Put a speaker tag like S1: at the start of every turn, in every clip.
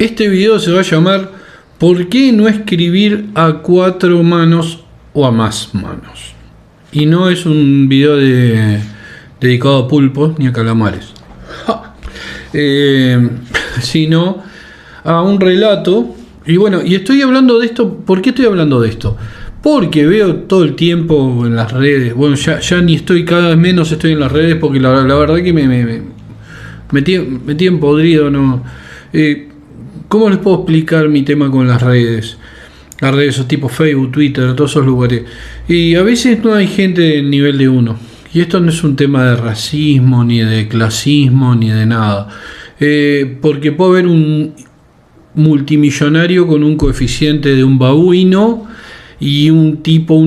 S1: Este video se va a llamar ¿Por qué no escribir a 4 manos o a más manos? Y no es un video dedicado a pulpos ni a calamares, sino a un relato. Y bueno, y estoy hablando de esto. ¿Por qué estoy hablando de esto? Porque veo todo el tiempo en las redes. Bueno, ya ni estoy, cada vez menos estoy en las redes, porque la verdad que me tienen podrido, ¿no? ¿Cómo les puedo explicar mi tema con las redes? Las redes son tipo Facebook, Twitter, todos esos lugares. Y a veces no hay gente del nivel de uno. Y esto no es un tema de racismo, ni de clasismo, ni de nada. Porque puede haber un multimillonario con un coeficiente de un babuino y un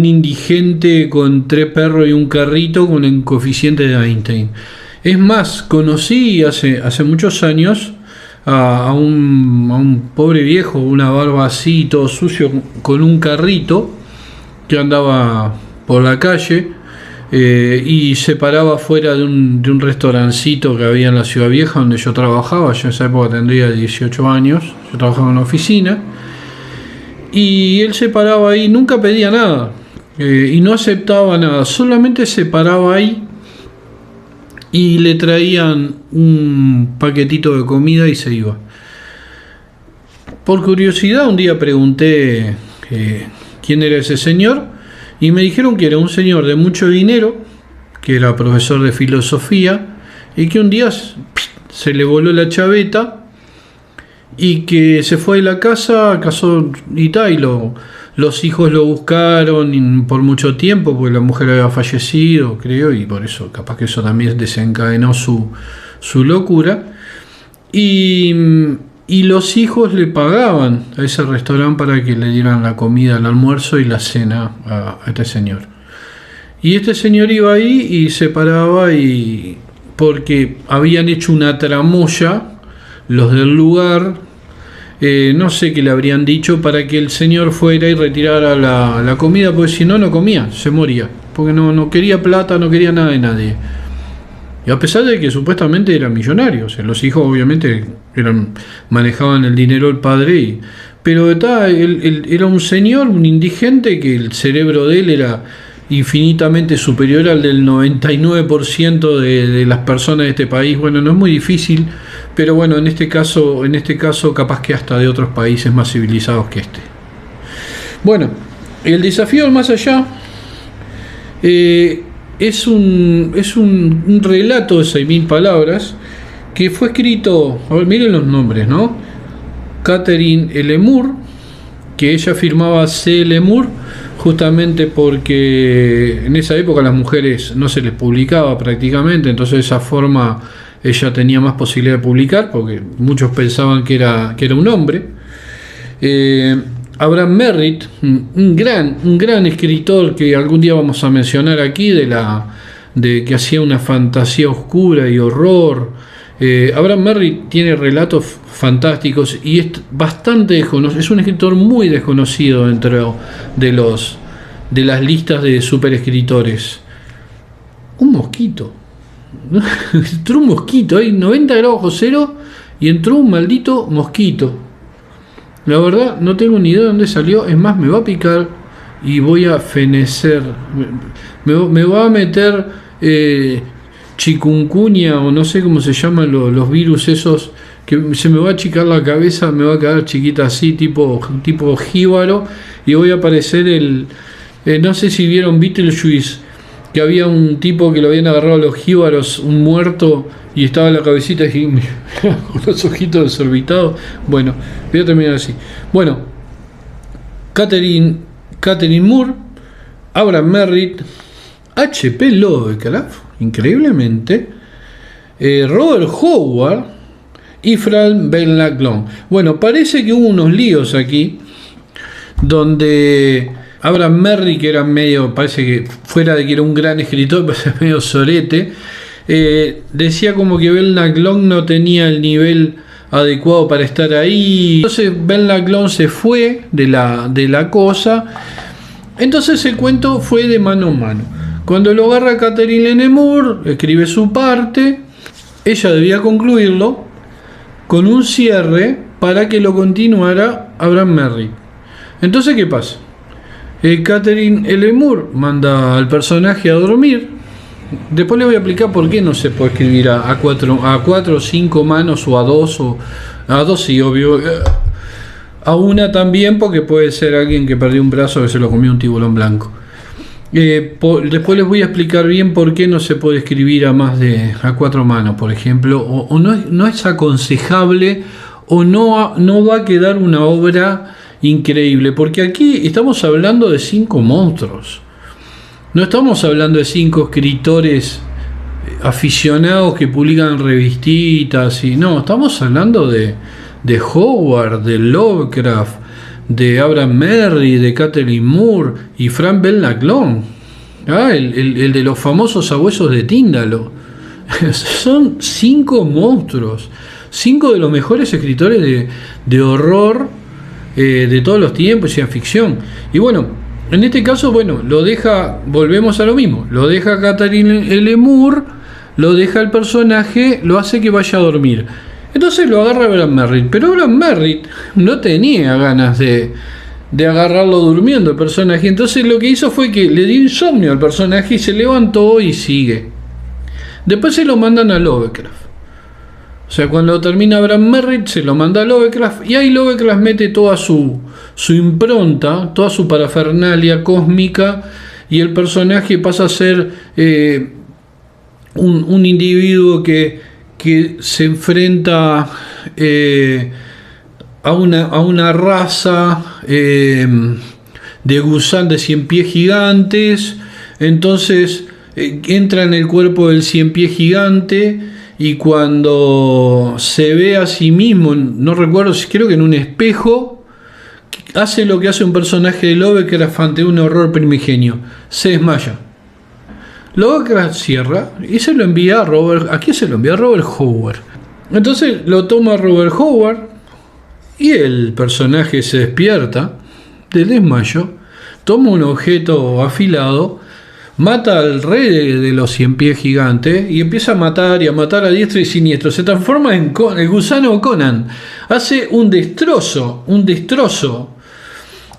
S1: indigente con 3 perros y un carrito con el coeficiente de Einstein. Es más, conocí hace muchos años a un pobre viejo, una barba así, todo sucio, con un carrito que andaba por la calle y se paraba fuera de un restaurancito que había en la Ciudad Vieja donde yo trabajaba. Yo en esa época tendría 18 años, yo trabajaba en una oficina y él se paraba ahí, nunca pedía nada y no aceptaba nada, solamente se paraba ahí y le traían un paquetito de comida y se iba. Por curiosidad un día pregunté quién era ese señor y me dijeron que era un señor de mucho dinero, que era profesor de filosofía y que un día se le voló la chaveta y que se fue de la casa, casó y tal, los hijos lo buscaron por mucho tiempo porque la mujer había fallecido, creo, y por eso capaz que eso también desencadenó su locura. Y los hijos le pagaban a ese restaurante para que le dieran la comida, el almuerzo y la cena a este señor. Y este señor iba ahí y se paraba porque habían hecho una tramoya los del lugar. No sé qué le habrían dicho para que el señor fuera y retirara la comida, porque si no, no comía, se moría, porque no quería plata, no quería nada de nadie. Y a pesar de que supuestamente eran millonarios, los hijos obviamente manejaban el dinero del padre, pero él era un señor, un indigente, que el cerebro de él era infinitamente superior al del 99% de las personas de este país. Bueno, no es muy difícil, pero bueno, en este caso capaz que hasta de otros países más civilizados que este. Bueno, el desafío al más allá es un relato de 6.000 palabras que fue escrito, a ver, miren los nombres, ¿no? Catherine L. Moore, que ella firmaba C.L. Moore, justamente porque en esa época a las mujeres no se les publicaba prácticamente, entonces de esa forma ella tenía más posibilidad de publicar, porque muchos pensaban que era un hombre. Abraham Merritt, un gran escritor que algún día vamos a mencionar aquí, de que hacía una fantasía oscura y horror. Abraham Merritt tiene relatos fantásticos y es bastante desconocido, es un escritor muy desconocido dentro de las listas de superescritores. Un mosquito. Entró un mosquito, hay 90 grados bajo cero y entró un maldito mosquito. La verdad no tengo ni idea de dónde salió, es más, me va a picar y voy a fenecer, me va a meter chikungunya o no sé cómo se llaman los virus esos, que se me va a achicar la cabeza, me va a quedar chiquita así, tipo jíbaro, y voy a aparecer no sé si vieron Beetlejuice, que había un tipo que lo habían agarrado a los jíbaros, un muerto, y estaba en la cabecita y con los ojitos desorbitados. Bueno, voy a terminar así. Bueno, Catherine Moore, Abraham Merritt, H.P. Lovecraft, increíblemente, Robert Howard y Frank Bernard. Bueno, parece que hubo unos líos aquí donde Abraham Merritt, que era medio, parece que fuera de que era un gran escritor, parece medio sorete, decía como que Bernard no tenía el nivel adecuado para estar ahí. Entonces Bernard se fue de la cosa. Entonces el cuento fue de mano a mano. Cuando lo agarra Catherine L. Moore, escribe su parte, ella debía concluirlo con un cierre para que lo continuara Abraham Merritt. Entonces, ¿qué pasa? Catherine L. Moore manda al personaje a dormir. Después le voy a explicar por qué no se puede escribir a cuatro o cinco manos, o a dos, sí, obvio. A una también, porque puede ser alguien que perdió un brazo, que se lo comió un tiburón blanco. Después les voy a explicar bien por qué no se puede escribir a cuatro manos, por ejemplo, o no es aconsejable, o no va a quedar una obra increíble, porque aquí estamos hablando de 5 monstruos. No estamos hablando de 5 escritores aficionados que publican revistitas, no, estamos hablando de Howard, de Lovecraft, de Abraham Merritt, de Catherine Moore y Frank Belknap Long, el de los famosos sabuesos de Tíndalo. Son 5 monstruos, 5 de los mejores escritores de horror de todos los tiempos y ciencia ficción. Y bueno, en este caso, volvemos a lo mismo, lo deja Catherine L. Moore, lo deja el personaje, lo hace que vaya a dormir. Entonces lo agarra Abraham Merritt, pero Abraham Merritt no tenía ganas de agarrarlo durmiendo el personaje. Entonces lo que hizo fue que le dio insomnio al personaje y se levantó y sigue. Después se lo mandan a Lovecraft. O sea, cuando termina Abraham Merritt se lo manda a Lovecraft, y ahí Lovecraft mete toda su impronta, toda su parafernalia cósmica, y el personaje pasa a ser un individuo que se enfrenta a una raza de gusán de 100 pies gigantes. Entonces entra en el cuerpo del 100 pies gigante, y cuando se ve a sí mismo, no recuerdo si creo que en un espejo, hace lo que hace un personaje de Lovecraft ante un horror primigenio: se desmaya. Lovecraft cierra y se lo envía a Robert. ¿A quién se lo envía? A Robert Howard. Entonces lo toma Robert Howard, y el personaje se despierta del desmayo, toma un objeto afilado, mata al rey de los 100 pies gigantes y empieza a matar a diestro y siniestro. Se transforma en el gusano Conan. Hace un destrozo.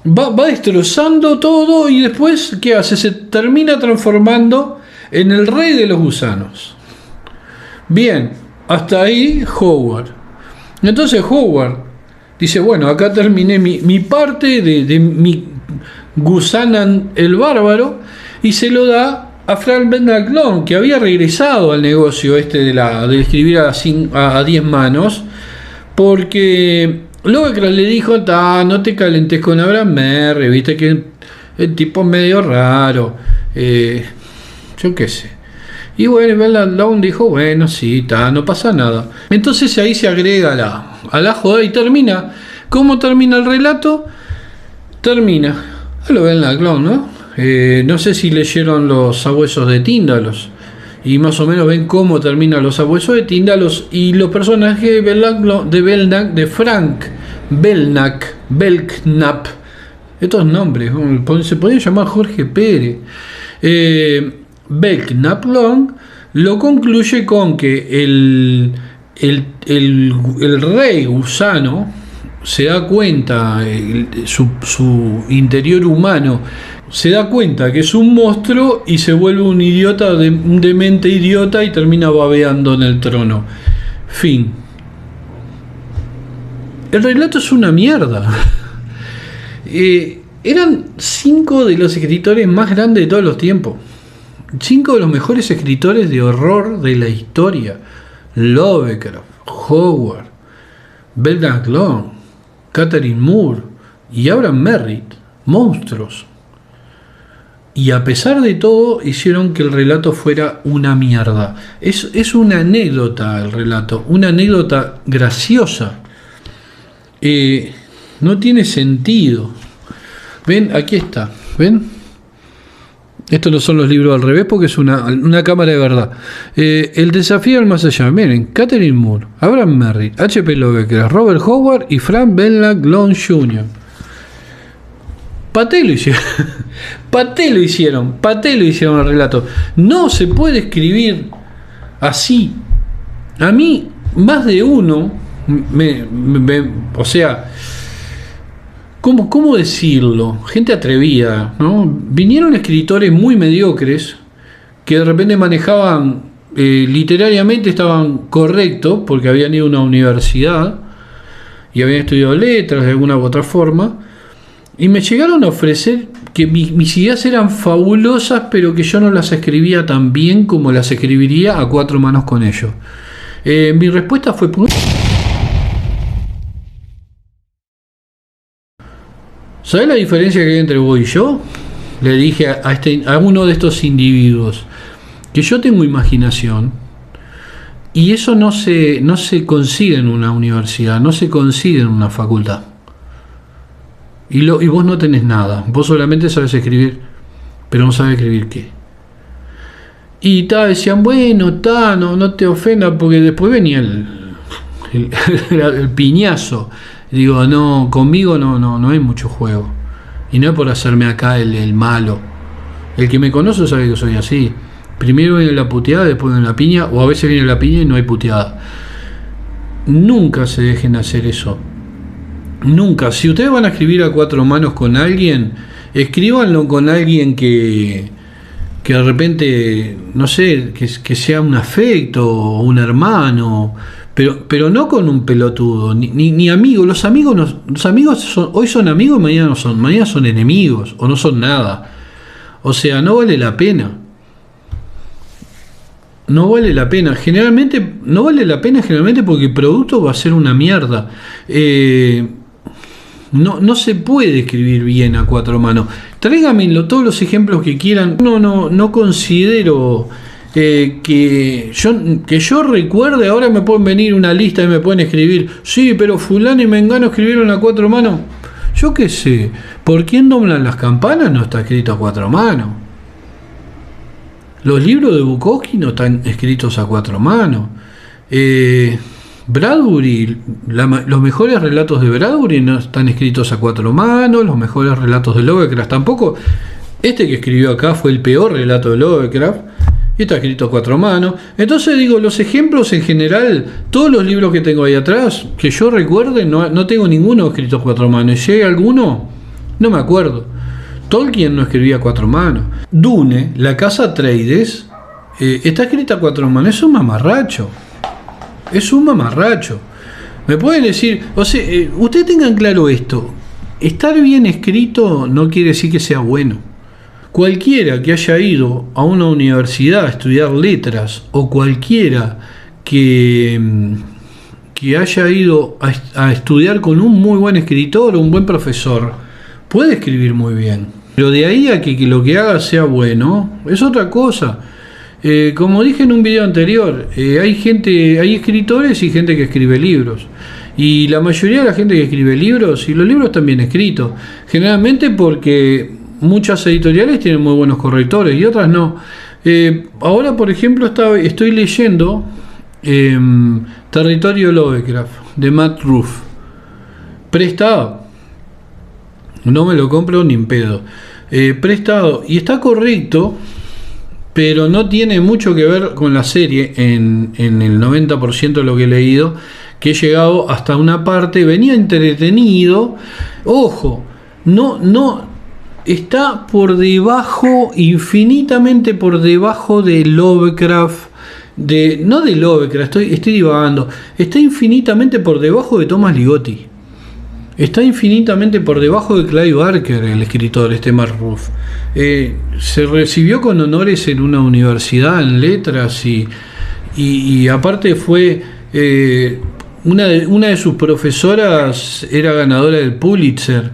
S1: Va destrozando todo, y después, ¿qué hace? Se termina transformando en el rey de los gusanos. Bien, hasta ahí Howard. Entonces Howard dice: bueno, acá terminé mi parte de mi Gusanan el bárbaro, y se lo da a Frank Belknap Long, que había regresado al negocio de escribir a 10 manos, porque Lovecraft le dijo: no te calentes con Abraham Merritt, viste que el tipo es medio raro, yo qué sé. Y bueno, Belknap Long dijo: bueno, sí, no pasa nada. Entonces ahí se agrega a la joda, y termina. ¿Cómo termina el relato? Termina a lo Belknap Long, ¿no? No sé si leyeron Los sabuesos de Tíndalos, y más o menos ven cómo terminan Los sabuesos de Tíndalos, y los personajes de Frank Belknap, estos nombres se podían llamar Jorge Pérez. Belknap Long lo concluye con que el rey gusano se da cuenta, su interior humano se da cuenta que es un monstruo, y se vuelve un idiota, un demente idiota, y termina babeando en el trono. Fin. El relato es una mierda. Eran 5 de los escritores más grandes de todos los tiempos. 5 de los mejores escritores de horror de la historia: Lovecraft, Howard, Belknap Long, Catherine Moore y Abraham Merritt. Monstruos. Y a pesar de todo, hicieron que el relato fuera una mierda. Es una anécdota el relato, una anécdota graciosa. No tiene sentido. ¿Ven? Aquí está. ¿Ven? Estos no son los libros al revés, porque es una cámara de verdad. El desafío al más allá. Miren: Catherine Moore, Abraham Merritt, H.P. Lovecraft, Robert Howard y Frank Belknap Long Jr. Paté lo hicieron el relato. No se puede escribir así. A mí, más de uno O sea, ¿cómo decirlo? Gente atrevida, ¿no? Vinieron escritores muy mediocres que de repente manejaban, literariamente estaban correctos porque habían ido a una universidad y habían estudiado letras de alguna u otra forma, y me llegaron a ofrecer que mis ideas eran fabulosas, pero que yo no las escribía tan bien como las escribiría a cuatro manos con ellos. Mi respuesta fue: ¿sabes la diferencia que hay entre vos y yo? Le dije a uno de estos individuos que yo tengo imaginación y eso no se consigue en una universidad, no se consigue en una facultad. Y vos no tenés nada, vos solamente sabes escribir, pero no sabes escribir qué. Y decían, bueno, no te ofendas, porque después venía el piñazo. Digo, no, conmigo no hay mucho juego. Y no es por hacerme acá el malo. El que me conoce sabe que soy así. Primero viene la puteada, después viene la piña, o a veces viene la piña y no hay puteada. Nunca se dejen hacer eso. Nunca. Si ustedes van a escribir a cuatro manos con alguien, escríbanlo con alguien que de repente, no sé, que sea un afecto o un hermano, pero no con un pelotudo, ni amigo. Los amigos hoy son amigos y mañana son enemigos o no son nada. O sea, no vale la pena. No vale la pena. Generalmente, no vale la pena porque el producto va a ser una mierda. No se puede escribir bien a cuatro manos. Tráigame todos los ejemplos que quieran. No considero que yo recuerde. Ahora me pueden venir una lista y me pueden escribir, sí, pero fulano y mengano escribieron a cuatro manos. Yo qué sé. ¿Por quién doblan las campanas? No está escrito a cuatro manos. Los libros de Bukowski no están escritos a cuatro manos. Bradbury, los mejores relatos de Bradbury no están escritos a cuatro manos. Los mejores relatos de Lovecraft tampoco. Este que escribió acá fue el peor relato de Lovecraft y está escrito a cuatro manos. Entonces digo, los ejemplos en general, todos los libros que tengo ahí atrás, que yo recuerde, no tengo ninguno escrito a cuatro manos. Y si hay alguno, no me acuerdo. Tolkien no escribía a cuatro manos. Dune, la casa Atreides, está escrita a cuatro manos. Es un mamarracho. Me pueden decir, ustedes tengan claro esto. Estar bien escrito no quiere decir que sea bueno. Cualquiera que haya ido a una universidad a estudiar letras, o cualquiera que haya ido a estudiar con un muy buen escritor o un buen profesor, puede escribir muy bien. Pero de ahí a que lo que haga sea bueno, es otra cosa. Como dije en un video anterior, hay escritores y gente que escribe libros. Y la mayoría de la gente que escribe libros, y los libros están bien escritos, generalmente porque muchas editoriales tienen muy buenos correctores y otras no. Ahora, por ejemplo, estoy leyendo Territorio Lovecraft, de Matt Ruff. Prestado. No me lo compro ni en pedo. Prestado. Y está correcto, pero no tiene mucho que ver con la serie en el 90% de lo que he leído, que he llegado hasta una parte, venía entretenido. Ojo, no está por debajo, infinitamente por debajo de Lovecraft, no de Lovecraft, estoy divagando, está infinitamente por debajo de Thomas Ligotti. Está infinitamente por debajo de Clive Barker, el escritor, Matt Ruff. Se recibió con honores en una universidad en letras y aparte fue una de sus profesoras era ganadora del Pulitzer.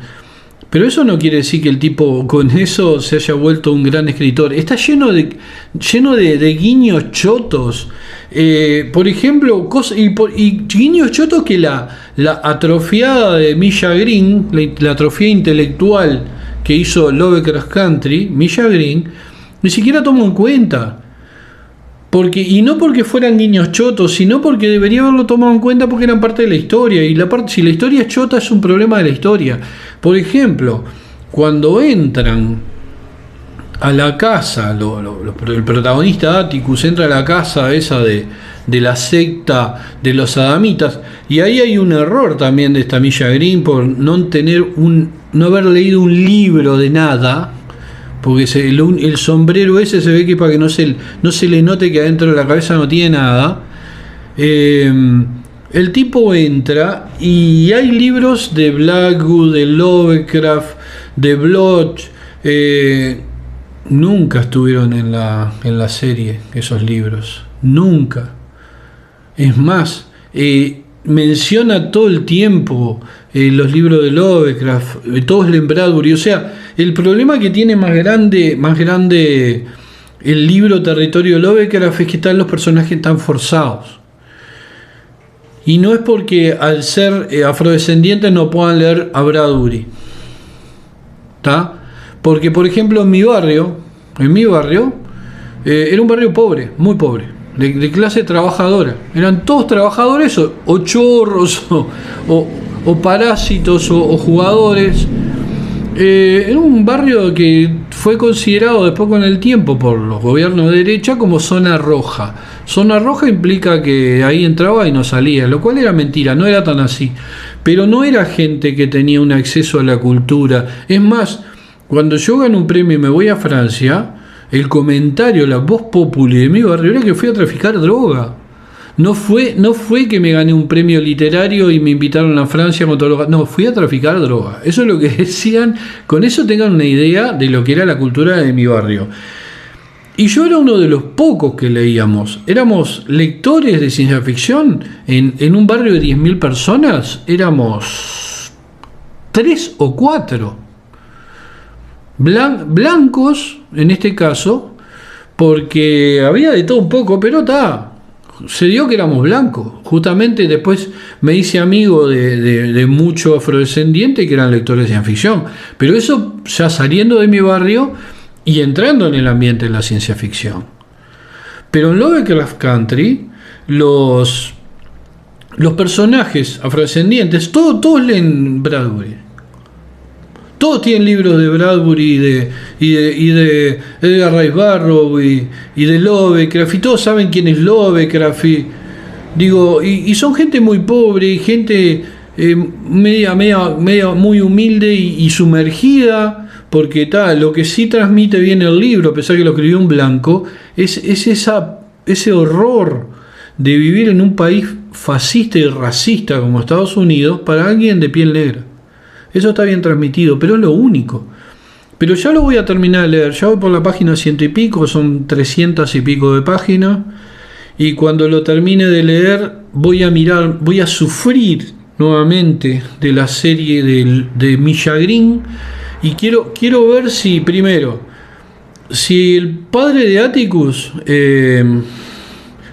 S1: Pero eso no quiere decir que el tipo con eso se haya vuelto un gran escritor. Está lleno de guiños chotos. Por ejemplo, y guiños chotos que la atrofiada de Misha Green, la atrofia intelectual que hizo Lovecraft Country, Misha Green, ni siquiera tomó en cuenta. Y no porque fueran guiños chotos, sino porque debería haberlo tomado en cuenta porque eran parte de la historia. Y si la historia es chota, es un problema de la historia. Por ejemplo, cuando entran a la casa, el protagonista Atticus entra a la casa esa de de la secta de los adamitas. Y ahí hay un error también de Tamilla Green por no haber leído un libro de nada, porque el sombrero ese se ve que para que no se le note que adentro de la cabeza no tiene nada. El tipo entra y hay libros de Blackwood, de Lovecraft, de Bloch. Nunca estuvieron en la serie esos libros, nunca. Es más, menciona todo el tiempo los libros de Lovecraft, todos leen Bradbury. O sea, el problema que tiene más grande el libro Territorio de Lovecraft es que los personajes están forzados. Y no es porque al ser afrodescendientes no puedan leer a Bradbury, ¿está? Porque, por ejemplo, en mi barrio era un barrio pobre, muy pobre, de clase trabajadora. Eran todos trabajadores o chorros o parásitos o jugadores. Era un barrio que fue considerado después con el tiempo por los gobiernos de derecha como zona roja. Zona roja implica que ahí entraba y no salía, lo cual era mentira, no era tan así. Pero no era gente que tenía un acceso a la cultura. Es más, cuando yo gano un premio y me voy a Francia, el comentario, la voz populi de mi barrio era que fui a traficar droga. No fue que me gané un premio literario y me invitaron a Francia con todo lo... No, fui a traficar droga. Eso es lo que decían. Con eso tengan una idea de lo que era la cultura de mi barrio. Y yo era uno de los pocos que leíamos. Éramos lectores de ciencia ficción. En un barrio de 10.000 personas éramos 3 o 4. Blancos, en este caso, porque había de todo un poco, pero se dio que éramos blancos. Justamente después me hice amigo de muchos afrodescendientes que eran lectores de ciencia ficción. Pero eso ya saliendo de mi barrio y entrando en el ambiente de la ciencia ficción. Pero en Lovecraft Country, los personajes afrodescendientes, todos leen Bradbury. Todos tienen libros de Bradbury y de Edgar Rice Burroughs y de Lovecraft, y todos saben quién es Lovecraft. Y son gente muy pobre, gente media muy humilde y sumergida, porque lo que sí transmite bien el libro, a pesar que lo escribió un blanco, es ese horror de vivir en un país fascista y racista como Estados Unidos para alguien de piel negra. Eso está bien transmitido, pero es lo único. Pero ya lo voy a terminar de leer. Ya voy por la página 100 y pico, son 300 y pico de páginas. Y cuando lo termine de leer, voy a sufrir nuevamente de la serie de Milla Green. Y quiero ver si el padre de Atticus,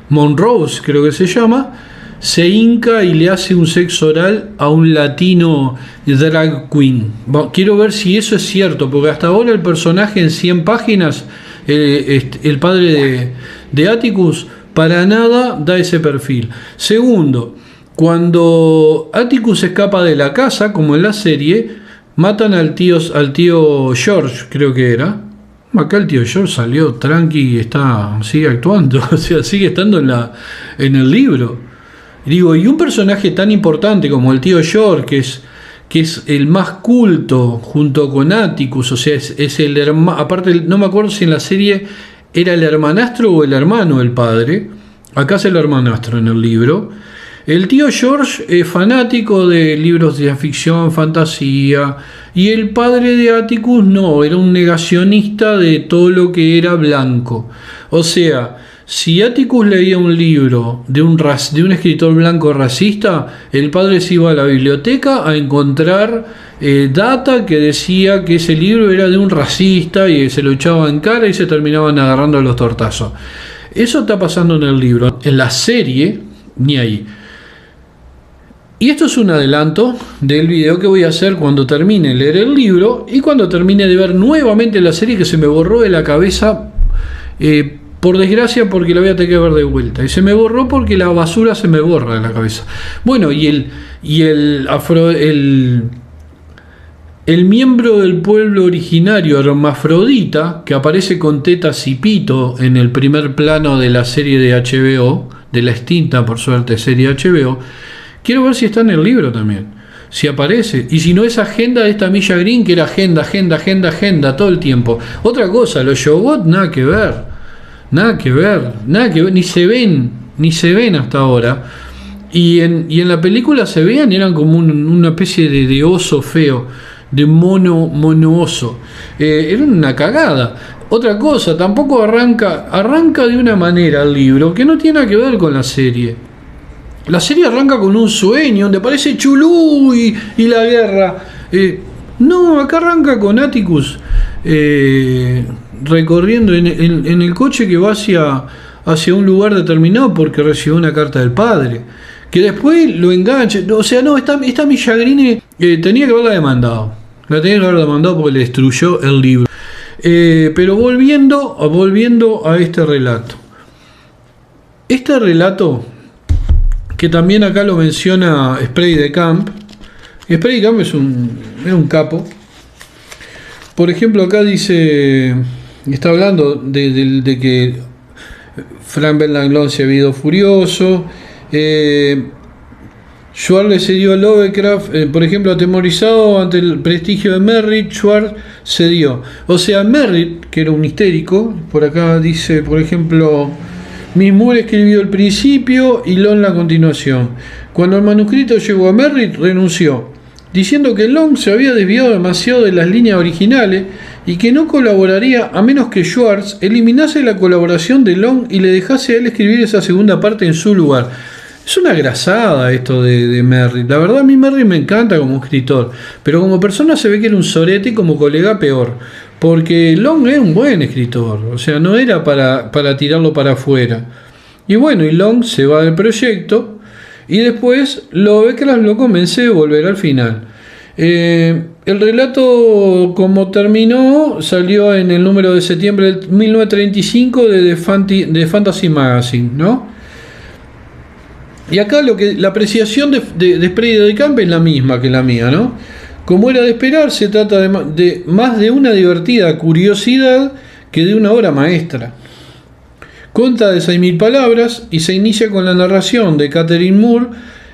S1: Monrose creo que se llama, se hinca y le hace un sexo oral a un latino drag queen. Quiero ver si eso es cierto, porque hasta ahora el personaje en 100 páginas, el padre de Atticus, para nada da ese perfil. Segundo, cuando Atticus escapa de la casa, como en la serie, matan al tío George, creo que era. Acá el tío George salió tranqui y sigue actuando, o sea, sigue estando en el libro. Y un personaje tan importante como el tío George, que es el más culto junto con Atticus, o sea, es el hermano, aparte no me acuerdo si en la serie era el hermanastro o el hermano del padre. Acá es el hermanastro en el libro. El tío George es fanático de libros de ciencia ficción, fantasía, y el padre de Atticus no, era un negacionista de todo lo que era blanco. O sea, si Atticus leía un libro de un escritor blanco racista, el padre se iba a la biblioteca a encontrar data que decía que ese libro era de un racista y se lo echaba en cara y se terminaban agarrando a los tortazos. Eso está pasando en el libro. En la serie, ni ahí. Y esto es un adelanto del video que voy a hacer cuando termine de leer el libro y cuando termine de ver nuevamente la serie, que se me borró de la cabeza, por desgracia, porque la voy a tener que ver de vuelta. Y se me borró porque la basura se me borra de la cabeza. Bueno, y el miembro del pueblo originario, hermafrodita, que aparece con tetas y pito en el primer plano de la serie de HBO, de la extinta, por suerte, serie HBO, quiero ver si está en el libro también, si aparece, y si no es agenda de esta Milla Green, que era agenda todo el tiempo. Otra cosa, los Shoggoth nada que ver, ni se ven hasta ahora. Y en la película se veían, eran como una especie de oso feo, de mono oso. Era una cagada. Otra cosa, tampoco arranca de una manera el libro que no tiene nada que ver con la serie. La serie arranca con un sueño donde aparece Chulú y la guerra. No, acá arranca con Atticus recorriendo en el coche que va hacia un lugar determinado porque recibió una carta del padre. Que después lo enganche. O sea, no, esta Milla Green tenía que haberla demandado. La tenía que haber demandado porque le destruyó el libro. Pero volviendo a este relato. Este relato, que también acá lo menciona Spray de Camp. Spray de Camp era un capo. Por ejemplo, acá dice, está hablando de que Frank Langlois se había ido furioso. Schwartz le cedió a Lovecraft, por ejemplo, atemorizado ante el prestigio de Merritt, Schwartz cedió. O sea, Merritt, que era un histérico, por acá dice, por ejemplo, Miss Moore escribió el principio y Long la continuación. Cuando el manuscrito llegó a Merritt, renunció, diciendo que Long se había desviado demasiado de las líneas originales y que no colaboraría a menos que Schwartz eliminase la colaboración de Long y le dejase a él escribir esa segunda parte en su lugar. Es una grasada esto de Merritt. La verdad, a mí Merritt me encanta como escritor, pero como persona se ve que era un sorete y como colega peor, porque Long es un buen escritor, o sea, no era para tirarlo para afuera. Y bueno, y Long se va del proyecto y después Lovecraft lo convence de volver al final. El relato, como terminó, salió en el número de septiembre de 1935 de Fantasy Magazine, ¿no? Y acá la apreciación de Spray de Camp es la misma que la mía, ¿no? Como era de esperar, se trata de más de una divertida curiosidad que de una obra maestra. Consta de 6.000 palabras y se inicia con la narración de Catherine Moore,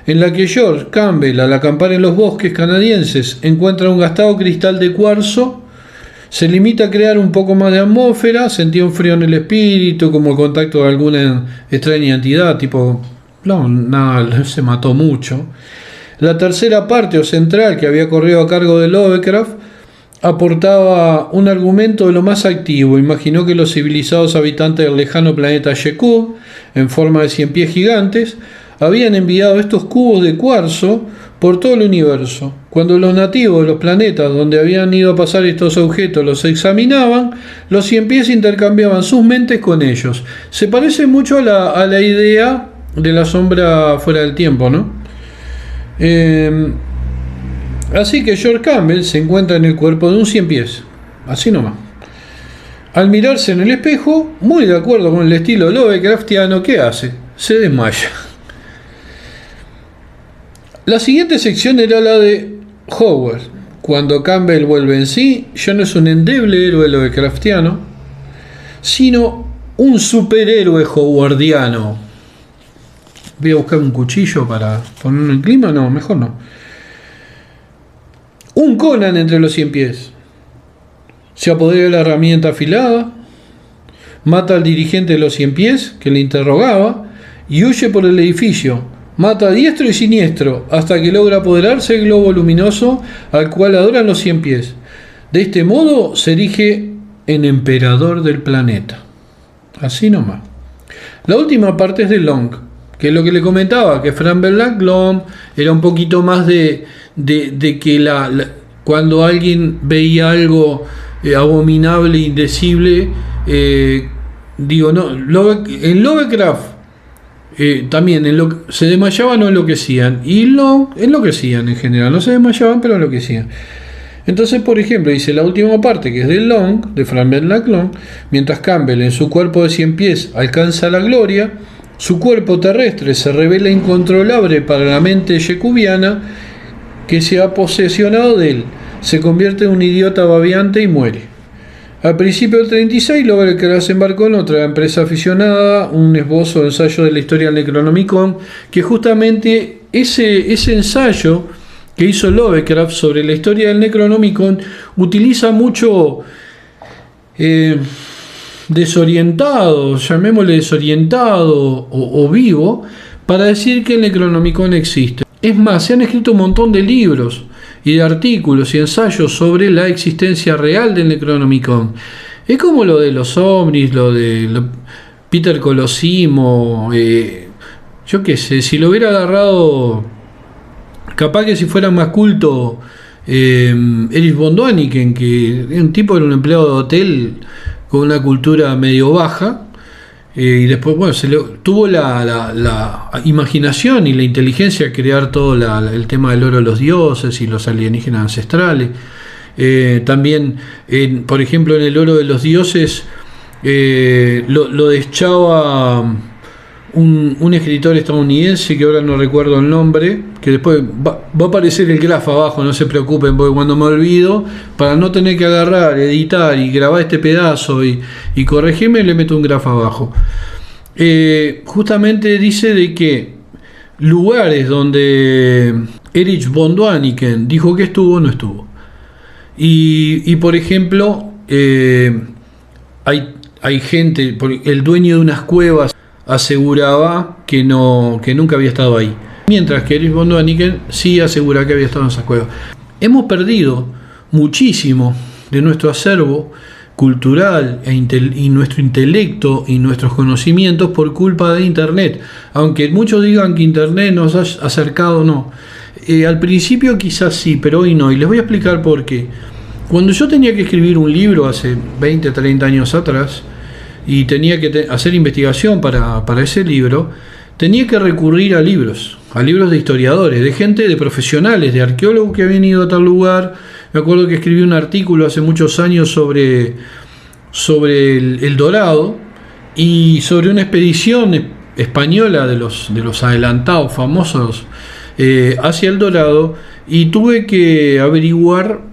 S1: en la que George Campbell, al acampar en los bosques canadienses, encuentra un gastado cristal de cuarzo. Se limita a crear un poco más de atmósfera, sentía un frío en el espíritu, como el contacto de alguna extraña entidad, tipo... No, nada, se mató mucho. La tercera parte o central, que había corrido a cargo de Lovecraft, aportaba un argumento de lo más activo. Imaginó que los civilizados habitantes del lejano planeta Shekub, en forma de 100 pies gigantes, habían enviado estos cubos de cuarzo por todo el universo. Cuando los nativos de los planetas donde habían ido a pasar estos objetos los examinaban, los 100 pies intercambiaban sus mentes con ellos. Se parece mucho a la idea de la sombra fuera del tiempo, ¿no? Así que George Campbell se encuentra en el cuerpo de un 100 pies, así nomás. Al mirarse en el espejo, muy de acuerdo con el estilo Lovecraftiano, ¿qué hace? Se desmaya. La siguiente sección era la de Howard. Cuando Campbell vuelve en sí, ya no es un endeble héroe Lovecraftiano, sino un superhéroe howardiano. Voy a buscar un cuchillo para ponerlo en clima. No, mejor no. Un Conan entre los 100 pies. Se apodera de la herramienta afilada. Mata al dirigente de los 100 pies, que le interrogaba, y huye por el edificio. Mata a diestro y siniestro, hasta que logra apoderarse del globo luminoso al cual adoran los 100 pies. De este modo se erige en emperador del planeta. Así nomás. La última parte es de Long, que es lo que le comentaba, que Frank Langlois era un poquito más de que cuando alguien veía algo abominable, indecible, en Lovecraft también se desmayaban o enloquecían, y Long enloquecían en general, no se desmayaban pero enloquecían. Entonces, por ejemplo, dice la última parte, que es de Long, de Frank Langlois, mientras Campbell en su cuerpo de 100 pies alcanza la gloria, su cuerpo terrestre se revela incontrolable para la mente yecubiana que se ha posesionado de él, se convierte en un idiota babeante y muere. Al principio del 36, Lovecraft embarcó en otra empresa aficionada, un esbozo de ensayo de la historia del Necronomicon, que justamente ese ensayo que hizo Lovecraft sobre la historia del Necronomicon utiliza mucho desorientado, llamémosle desorientado o vivo, para decir que el Necronomicon existe. Es más, se han escrito un montón de libros y de artículos y ensayos sobre la existencia real del Necronomicon. Es como lo de los ovnis, Peter Colosimo, yo qué sé, si lo hubiera agarrado, capaz que si fuera más culto, Erich von Däniken, que un tipo era un empleado de hotel con una cultura medio baja, y después, bueno, tuvo la imaginación y la inteligencia de crear todo el tema del oro de los dioses y los alienígenas ancestrales. También, por ejemplo, en el oro de los dioses lo deschaba un escritor estadounidense que ahora no recuerdo el nombre, que después va a aparecer el grafo abajo, no se preocupen, porque cuando me olvido, para no tener que agarrar, editar y grabar este pedazo y corregirme, le meto un grafo abajo. Justamente dice de que lugares donde Erich von Däniken dijo que estuvo, no estuvo. Y por ejemplo, hay gente, el dueño de unas cuevas aseguraba que nunca había estado ahí, mientras que Erich von Däniken sí asegura que había estado en esas cuevas. Hemos perdido muchísimo de nuestro acervo cultural y nuestro intelecto y nuestros conocimientos por culpa de Internet, aunque muchos digan que Internet nos ha acercado, no. Al principio quizás sí, pero hoy no, y les voy a explicar por qué. Cuando yo tenía que escribir un libro hace 20, 30 años atrás, y tenía que hacer investigación para ese libro, tenía que recurrir a libros de historiadores, de gente, de profesionales, de arqueólogos que habían ido a tal lugar. Me acuerdo que escribí un artículo hace muchos años sobre el Dorado y sobre una expedición española de los adelantados famosos hacia el Dorado, y tuve que averiguar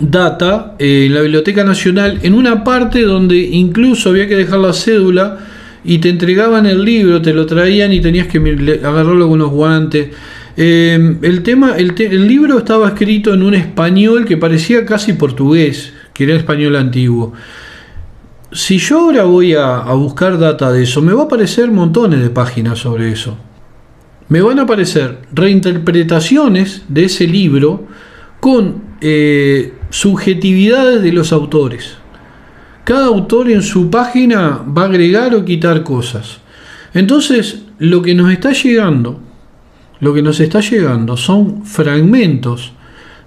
S1: data en la Biblioteca Nacional, en una parte donde incluso había que dejar la cédula y te entregaban el libro, te lo traían y tenías que agarrarlo con los guantes. El libro estaba escrito en un español que parecía casi portugués, que era español antiguo. Si yo ahora voy a buscar data de eso, me va a aparecer montones de páginas sobre eso. Me van a aparecer reinterpretaciones de ese libro con subjetividades de los autores. Cada autor en su página va a agregar o quitar cosas. Entonces, lo que nos está llegando son fragmentos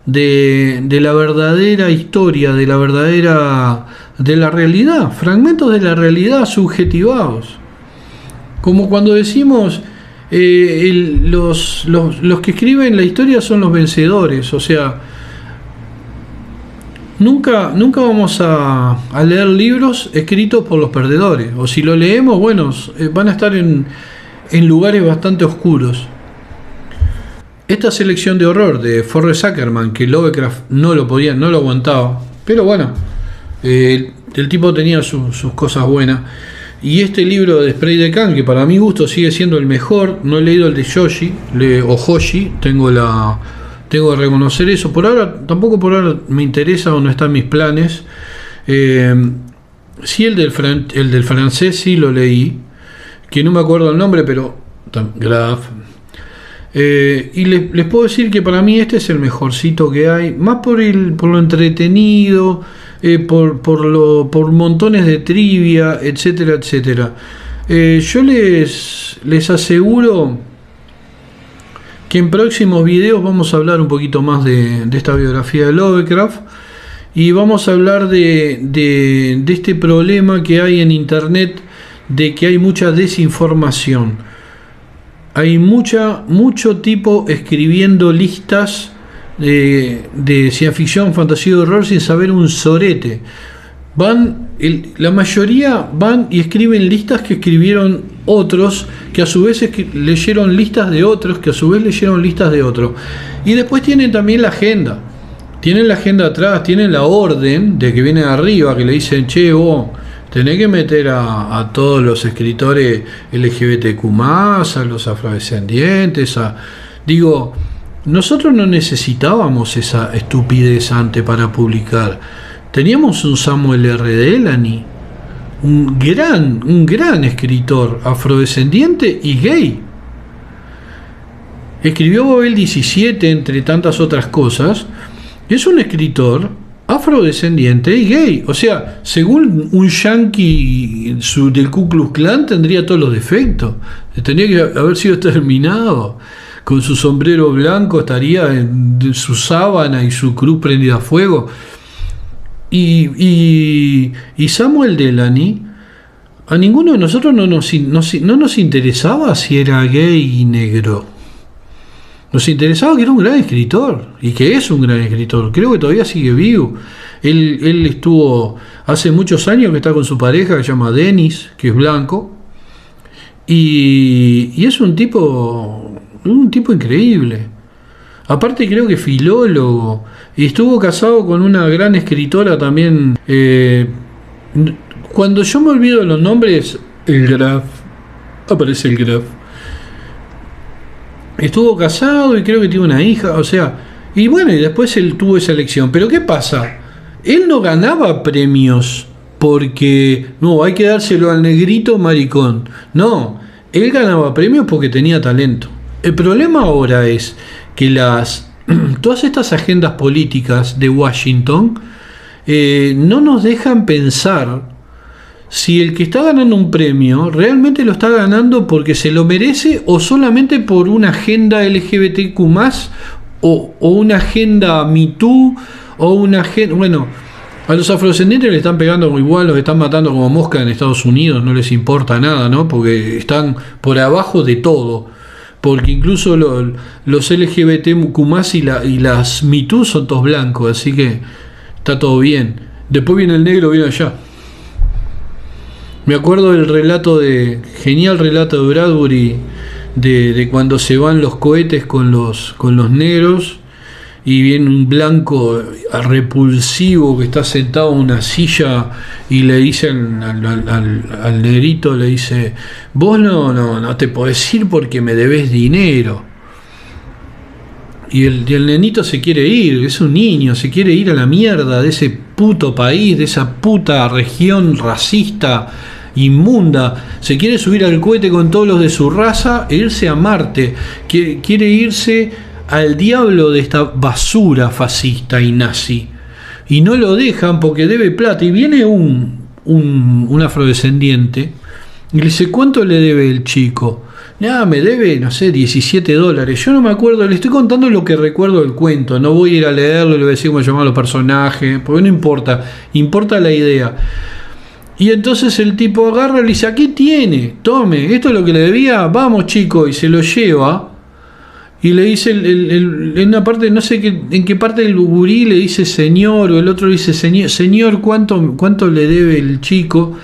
S1: de la verdadera historia, de la realidad, fragmentos de la realidad subjetivados. Como cuando decimos los que escriben la historia son los vencedores, o sea, nunca vamos a leer libros escritos por los perdedores, o si lo leemos, bueno, van a estar en lugares bastante oscuros. Esta selección de horror de Forrest Ackerman, que Lovecraft no lo aguantaba, pero bueno, el tipo tenía sus cosas buenas. Y este libro de Spray de Khan, que para mi gusto sigue siendo el mejor, no he leído el de Joshi, tengo que reconocer eso. Tampoco por ahora me interesa o no está en mis planes. Sí, el del francés sí lo leí, que no me acuerdo el nombre, pero Graf. Y les puedo decir que para mí este es el mejorcito que hay, más por lo entretenido, por montones de trivia, etcétera, etcétera. Yo les aseguro que en próximos videos vamos a hablar un poquito más de esta biografía de Lovecraft, y vamos a hablar de este problema que hay en Internet, de que hay mucha desinformación. Hay mucho tipo escribiendo listas de ciencia ficción, fantasía y horror sin saber un sorete. La mayoría van y escriben listas que escribieron otros, que a su vez leyeron listas de otros, que a su vez leyeron listas de otros. Y después tienen también la agenda. tienen la agenda atrás, tienen la orden de que viene de arriba, que le dicen, che, vos tenés que meter a todos los escritores LGBTQ+, a los afrodescendientes, digo, nosotros no necesitábamos esa estupidez antes para publicar. Teníamos un Samuel R. Delany, un gran escritor afrodescendiente y gay. Escribió Babel 17, entre tantas otras cosas. Es un escritor afrodescendiente y gay. O sea, según un yankee del Ku Klux Klan, tendría todos los defectos. Tendría que haber sido exterminado. Con su sombrero blanco estaría en su sábana y su cruz prendida a fuego. Y Samuel Delany, a ninguno de nosotros no nos interesaba si era gay y negro. Nos interesaba que era un gran escritor, y que es un gran escritor. Creo que todavía sigue vivo. Él estuvo hace muchos años que está con su pareja, que se llama Dennis, que es blanco, y es un tipo increíble. Aparte creo que filólogo, y estuvo casado con una gran escritora también. Cuando yo me olvido de los nombres, aparece el Graf. Estuvo casado y creo que tiene una hija, o sea, y bueno, y después él tuvo esa elección. Pero ¿qué pasa? Él no ganaba premios porque, no, hay que dárselo al negrito maricón. No, él ganaba premios porque tenía talento. El problema ahora es que todas estas agendas políticas de Washington no nos dejan pensar si el que está ganando un premio realmente lo está ganando porque se lo merece o solamente por una agenda LGBTQ+, o una agenda MeToo, o una agenda... Bueno, a los afrodescendientes le están pegando como igual, los están matando como mosca en Estados Unidos, no les importa nada, ¿no? Porque están por abajo de todo. Porque incluso los LGBTQ+, y las MeToo son todos blancos, así que está todo bien. Después viene el negro, viene allá. Me acuerdo del genial relato de Bradbury de cuando se van los cohetes con los negros y viene un blanco repulsivo que está sentado en una silla y le dice al negrito, le dice, vos no te podés ir porque me debes dinero. Y el nenito se quiere ir, es un niño, se quiere ir a la mierda de ese puto país, de esa puta región racista, inmunda. Se quiere subir al cohete con todos los de su raza e irse a Marte. Quiere irse al diablo de esta basura fascista y nazi. Y no lo dejan porque debe plata. Y viene un afrodescendiente y le dice, ¿cuánto le debe el chico? Me debe, no sé, $17. Yo no me acuerdo, le estoy contando lo que recuerdo del cuento. No voy a ir a leerlo, le voy a decir cómo llamar a los personajes, porque no importa, importa la idea. Y entonces el tipo agarra y le dice, aquí tiene, tome, esto es lo que le debía, vamos chico, y se lo lleva. Y le dice, en una parte, no sé en qué parte del gurí le dice señor, o el otro le dice, señor, ¿cuánto le debe el chico?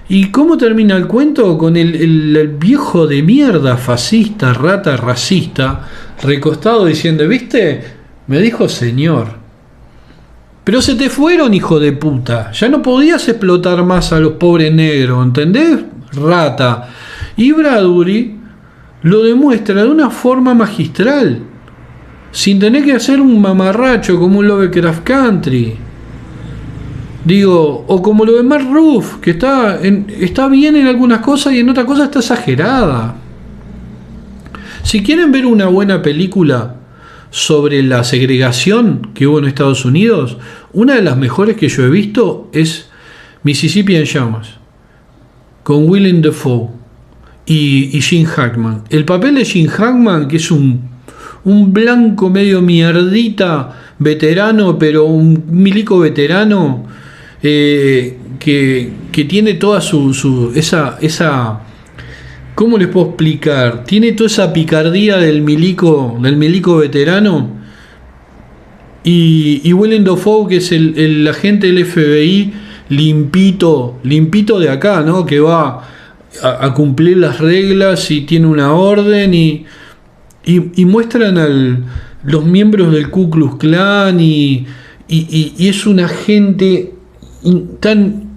S1: ¿Y cómo termina el cuento? Con el viejo de mierda, fascista, rata, racista, recostado diciendo, ¿viste? Me dijo señor. Pero se te fueron, hijo de puta. Ya no podías explotar más a los pobres negros, ¿entendés? Rata. Y Bradbury lo demuestra de una forma magistral, sin tener que hacer un mamarracho como un Lovecraft Country. Digo, o como lo de Mark Ruff, que está bien en algunas cosas y en otras cosas está exagerada. Si quieren ver una buena película sobre la segregación que hubo en Estados Unidos, una de las mejores que yo he visto es Mississippi en llamas, con Willem Dafoe y Gene Hackman. El papel de Gene Hackman, que es un blanco medio mierdita, veterano, pero un milico veterano, que tiene toda esa ¿cómo les puedo explicar? Tiene toda esa picardía del milico veterano. Y Willem Dafoe, que es el agente del FBI limpito de acá, ¿no? Que va a cumplir las reglas y tiene una orden y muestran los miembros del Ku Klux Klan y es una gente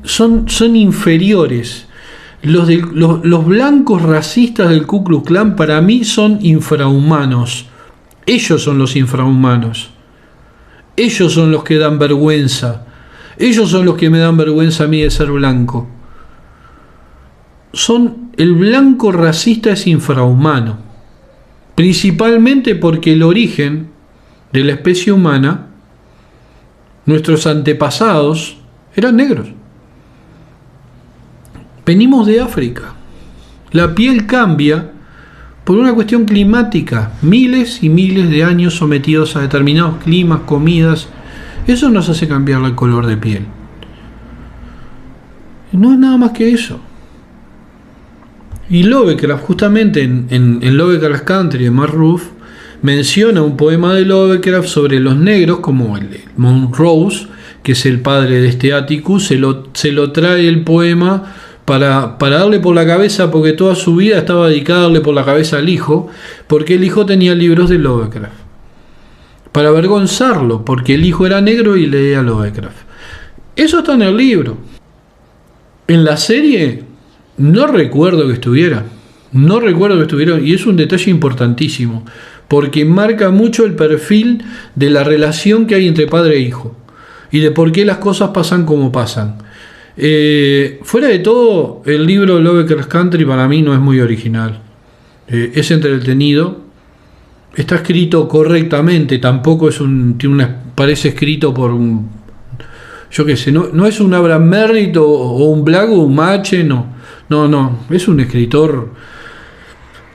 S1: son inferiores. Los blancos racistas del Ku Klux Klan para mí son infrahumanos. Ellos son los infrahumanos. Ellos son los que dan vergüenza. Ellos son los que me dan vergüenza a mí de ser blanco. El blanco racista es infrahumano. Principalmente porque el origen de la especie humana, nuestros antepasados, eran negros. Venimos de África. La piel cambia por una cuestión climática. Miles y miles de años sometidos a determinados climas, comidas. Eso nos hace cambiar el color de piel. No es nada más que eso. Y Lovecraft, justamente en Lovecraft Country de Mark Ruff, menciona un poema de Lovecraft sobre los negros, como el Montrose, que es el padre de este Atticus, se lo trae el poema para darle por la cabeza, porque toda su vida estaba dedicada a darle por la cabeza al hijo, porque el hijo tenía libros de Lovecraft. Para avergonzarlo, porque el hijo era negro y leía Lovecraft. Eso está en el libro. En la serie no recuerdo que estuviera. Y es un detalle importantísimo, porque marca mucho el perfil de la relación que hay entre padre e hijo, y de por qué las cosas pasan como pasan. Fuera de todo, el libro Lovecraft Country para mí no es muy original. Es entretenido, está escrito correctamente, tampoco parece escrito por un, yo qué sé, no es un Abraham Merritt o un Black o un Machen, no, es un escritor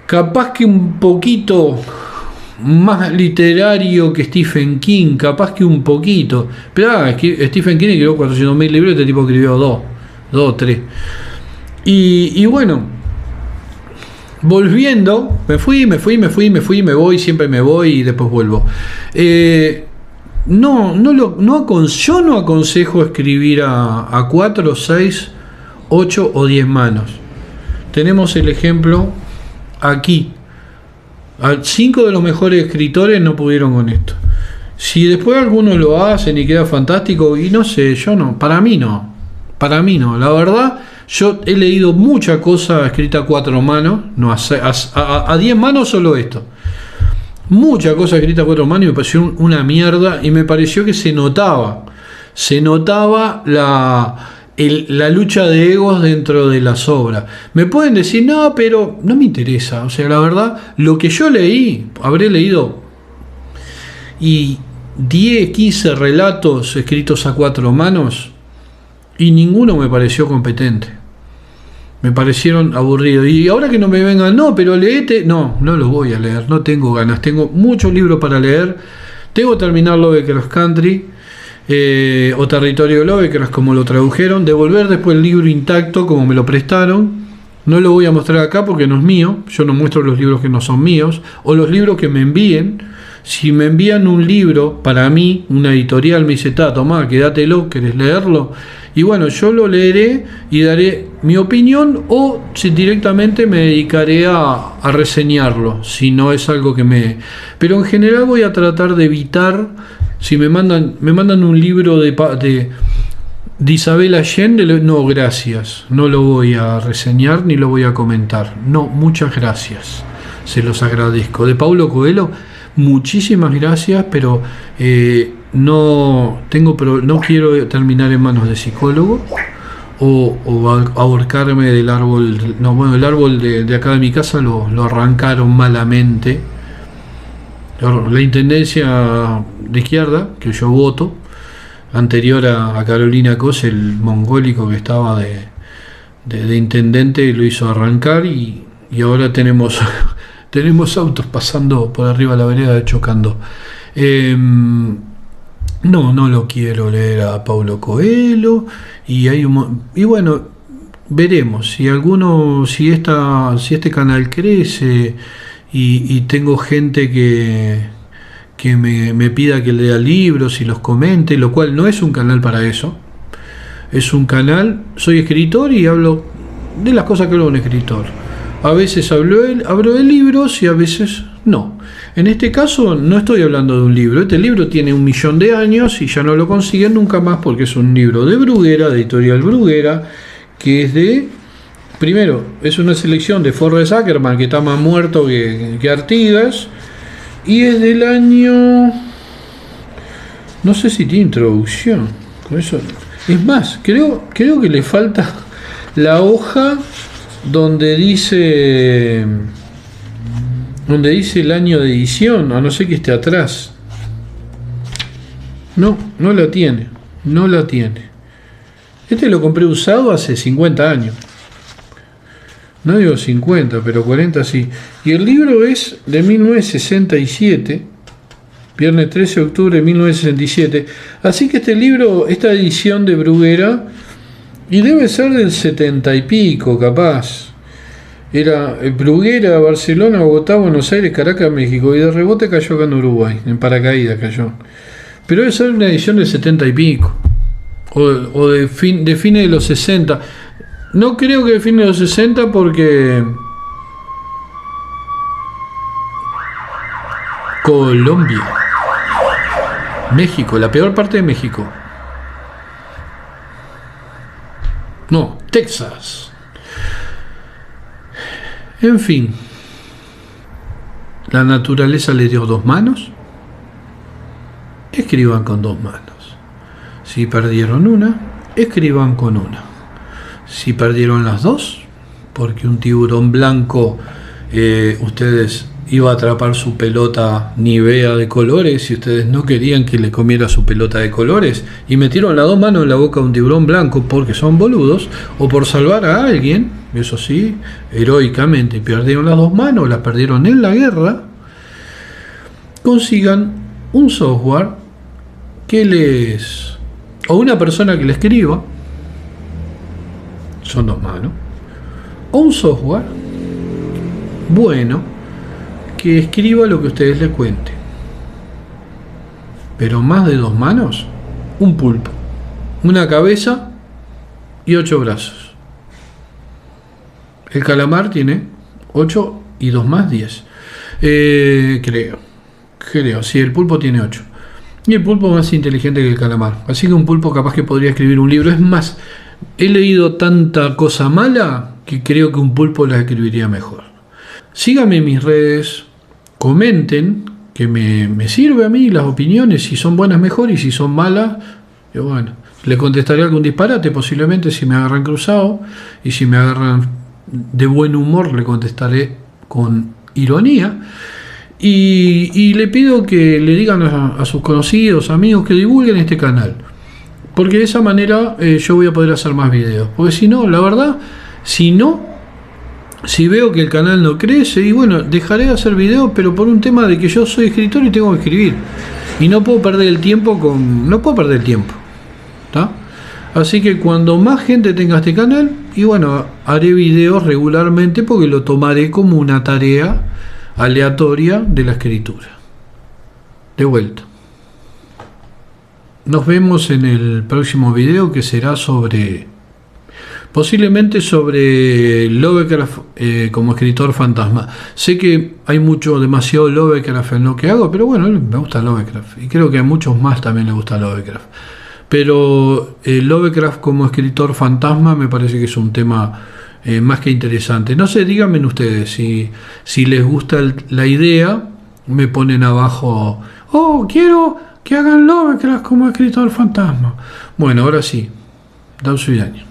S1: capaz que un poquito más literario que Stephen King, capaz que un poquito, pero Stephen King escribió 400.000 libros, este tipo escribió 2 o 3. Y bueno, volviendo, me fui, me voy, siempre me voy y después vuelvo. Yo no aconsejo escribir a 4, 6, 8 o 10 manos. Tenemos el ejemplo aquí. 5 de los mejores escritores no pudieron con esto. Si después algunos lo hacen y queda fantástico, y no sé, para mí no. La verdad, yo he leído mucha cosa escrita a 4 manos, no a 10 manos solo esto. Mucha cosa escrita a 4 manos y me pareció una mierda, y me pareció que se notaba la lucha de egos dentro de las obras. Me pueden decir, no, pero no me interesa. O sea, la verdad, lo que yo leí, habré leído 10, 15 relatos escritos a 4 manos y ninguno me pareció competente. Me parecieron aburridos. Y ahora que no me vengan, no, pero leete. No los voy a leer, no tengo ganas. Tengo muchos libros para leer. Tengo que terminar Lovecraft Country. O Territorio de Lovecraft, como lo tradujeron, devolver después el libro intacto como me lo prestaron. No lo voy a mostrar acá porque no es mío. Yo no muestro los libros que no son míos, o los libros que me envíen. Si me envían un libro para mí, una editorial me dice, tomá, quédatelo, ¿querés leerlo? Y bueno, yo lo leeré y daré mi opinión, o si directamente me dedicaré a reseñarlo, si no es algo que me... Pero en general voy a tratar de evitar. Si me mandan un libro de Isabel Allende, no, gracias, no lo voy a reseñar ni lo voy a comentar. No, muchas gracias, se los agradezco. De Paulo Coelho, muchísimas gracias, pero no quiero terminar en manos de psicólogo o ahorcarme del árbol. No, bueno, el árbol de acá de mi casa lo arrancaron malamente. La intendencia de izquierda, que yo voto, anterior a Carolina Cos, el mongólico que estaba de intendente, lo hizo arrancar, y ahora tenemos autos pasando por arriba de la vereda chocando. No lo quiero leer a Paulo Coelho, y bueno, veremos si este canal crece y tengo gente que me pida que lea libros y los comente, lo cual no es un canal para eso. Es un canal, soy escritor y hablo de las cosas que habla un escritor. A veces hablo de libros y a veces No, en este caso no estoy hablando de un libro. Este libro tiene 1 millón de años y ya no lo consiguen nunca más porque es un libro de Bruguera, de Editorial Bruguera, que es de... Primero, es una selección de Forrest Ackerman, que está más muerto que Artigas, y es del año... No sé si tiene introducción. Con eso... Es más, creo que le falta la hoja donde dice el año de edición, a no ser que esté atrás. No la tiene. Este lo compré usado hace 50 años. No digo 50, pero 40 sí. Y el libro es de 1967. Viernes 13 de octubre de 1967. Así que este libro, esta edición de Bruguera, y debe ser del 70 y pico, capaz. Era Bruguera, Barcelona, Bogotá, Buenos Aires, Caracas, México. Y de rebote cayó acá en Uruguay. En paracaídas cayó. Pero debe ser una edición del 70 y pico. O de fines de los 60. No creo que de fines de los 60 porque... Colombia. México, la peor parte de México. No, Texas. En fin. La naturaleza le dio 2 manos. Escriban con 2 manos. Si perdieron una, escriban con una. Si perdieron las 2, porque un tiburón blanco, ustedes iba a atrapar su pelota Nivea de colores y ustedes no querían que le comiera su pelota de colores y metieron las 2 manos en la boca de un tiburón blanco porque son boludos, o por salvar a alguien, eso sí, heroicamente perdieron las 2 manos, las perdieron en la guerra, consigan un software que les... o una persona que le escriba, son 2 manos, o un software bueno que escriba lo que ustedes le cuenten. Pero más de 2 manos, un pulpo, una cabeza y 8 brazos. El calamar tiene 8 y 2 más 10. Creo, sí, el pulpo tiene 8. Y el pulpo más inteligente que el calamar. Así que un pulpo capaz que podría escribir un libro. Es más, he leído tanta cosa mala que creo que un pulpo la escribiría mejor. Síganme en mis redes. Comenten, que me sirve a mí las opiniones, si son buenas mejor y si son malas, yo bueno, le contestaré algún disparate posiblemente si me agarran cruzado, y si me agarran de buen humor le contestaré con ironía, y le pido que le digan a sus conocidos, amigos, que divulguen este canal, porque de esa manera yo voy a poder hacer más videos, porque si no, la verdad, si veo que el canal no crece, y bueno, dejaré de hacer videos, pero por un tema de que yo soy escritor y tengo que escribir. Y no puedo perder el tiempo ¿tá? Así que cuando más gente tenga este canal, y bueno, haré videos regularmente porque lo tomaré como una tarea aleatoria de la escritura. De vuelta. Nos vemos en el próximo video, que será posiblemente sobre Lovecraft como escritor fantasma. Sé que hay demasiado Lovecraft en lo que hago, pero bueno, me gusta Lovecraft. Y creo que a muchos más también les gusta Lovecraft. Pero Lovecraft como escritor fantasma me parece que es un tema más que interesante. No sé, díganme ustedes si les gusta la idea. Me ponen abajo, quiero que hagan Lovecraft como escritor fantasma. Bueno, ahora sí, Dan Suidaño.